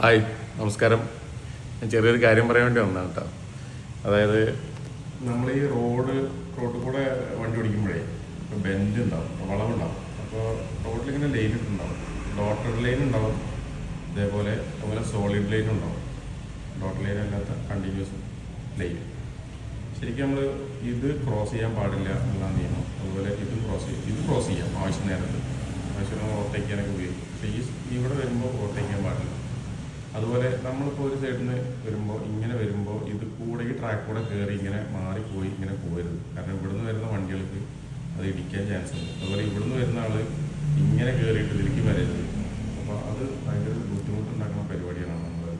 Hi, നമസ്കാരം. ഞാൻ ചെറിയൊരു കാര്യം പറയാൻ വേണ്ടി വന്നതാണ് കേട്ടോ. അതായത് നമ്മൾ ഈ റോഡിൽ കൂടെ വണ്ടി ഓടിക്കുമ്പോഴേ ഇപ്പോൾ ബെൻഡ് ഉണ്ടാവും, വളവുണ്ടാവും. അപ്പോൾ റോഡിലിങ്ങനെ ലൈൻ ഇട്ടുണ്ടാവും, ഡോട്ടഡ് ലൈൻ ഉണ്ടാവും, അതുപോലെ സോളിഡ് ലൈൻ ഉണ്ടാവും. ഡോട്ടഡ് ലൈൻ അല്ലാത്ത കണ്ടിന്യൂസ് ലൈൻ. ശരിക്കും നമ്മൾ ഇത് ക്രോസ് ചെയ്യാൻ പാടില്ല എന്നുള്ള നിയമം. അതുപോലെ ഇത് ക്രോസ് ചെയ്യാം ആവശ്യം നേരത്ത്, ആവശ്യം ഓവർടേക്ക് ചെയ്യാനൊക്കെ ഉപയോഗിക്കും. പക്ഷേ ഇവിടെ വരുമ്പോൾ ഓവർടേക്ക് ചെയ്യാൻ പാടില്ല. അതുപോലെ നമ്മളിപ്പോൾ ഒരു സൈഡിൽ നിന്ന് ഇങ്ങനെ വരുമ്പോൾ ഇത് കൂടെ ഈ ട്രാക്ക് കൂടെ കയറി ഇങ്ങനെ മാറിപ്പോയി ഇങ്ങനെ പോകരുത്. കാരണം ഇവിടുന്ന് വരുന്ന വണ്ടികൾക്ക് അത് ഇടിക്കാൻ ചാൻസ് ഉണ്ട്. അതുപോലെ ഇവിടുന്ന് വരുന്ന ആൾ ഇങ്ങനെ കയറിയിട്ട് ഇതിലേക്ക് വരരുത്. അപ്പോൾ അത് ഭയങ്കര ബുദ്ധിമുട്ടുണ്ടാക്കുന്ന പരിപാടിയാണ് നമ്മൾ.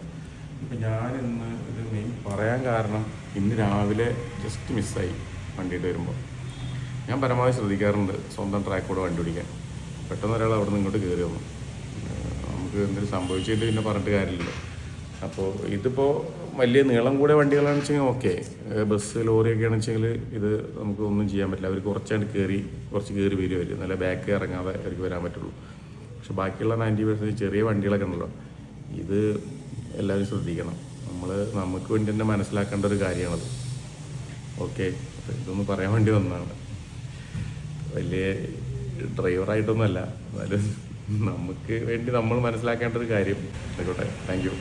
ഇപ്പം ഞാനിന്ന് ഇത് മെയിൻ പറയാൻ കാരണം, ഇന്ന് രാവിലെ ജസ്റ്റ് മിസ്സായി വണ്ടിയിട്ട് വരുമ്പോൾ. ഞാൻ പരമാവധി ശ്രദ്ധിക്കാറുണ്ട് സ്വന്തം ട്രാക്ക് കൂടെ വണ്ടി ഓടിക്കാൻ. പെട്ടെന്ന് ഒരാൾ അവിടെ നിന്ന് ഇങ്ങോട്ട് കയറി വന്നു. നമുക്ക് എന്തെങ്കിലും സംഭവിച്ചിട്ട് പിന്നെ പറഞ്ഞിട്ട് കാര്യമില്ലല്ലോ. അപ്പോൾ ഇതിപ്പോൾ വലിയ നീളം കൂടെ വണ്ടികളാണെന്ന് വെച്ചെങ്കിൽ ഓക്കെ, ബസ് ലോറിയൊക്കെ ആണെന്ന് വെച്ചെങ്കിൽ ഇത് നമുക്ക് ഒന്നും ചെയ്യാൻ പറ്റില്ല. അവർ കുറച്ച് കയറി വരും, നല്ല ബാക്ക് ഇറങ്ങാതെ അവർക്ക് വരാൻ പറ്റുള്ളൂ. പക്ഷെ ബാക്കിയുള്ള 90% ചെറിയ വണ്ടികളൊക്കെ ഉണ്ടല്ലോ, ഇത് എല്ലാവരും ശ്രദ്ധിക്കണം. നമുക്ക് വേണ്ടി തന്നെ മനസ്സിലാക്കേണ്ട ഒരു കാര്യമാണത്. ഓക്കെ, ഇതൊന്ന് പറയാൻ വേണ്ടി വന്നതാണ്. വലിയ ഡ്രൈവറായിട്ടൊന്നുമല്ല, എന്നാലും നമുക്ക് വേണ്ടി നമ്മൾ മനസ്സിലാക്കേണ്ട ഒരു കാര്യം ആയിക്കോട്ടെ. Thank you.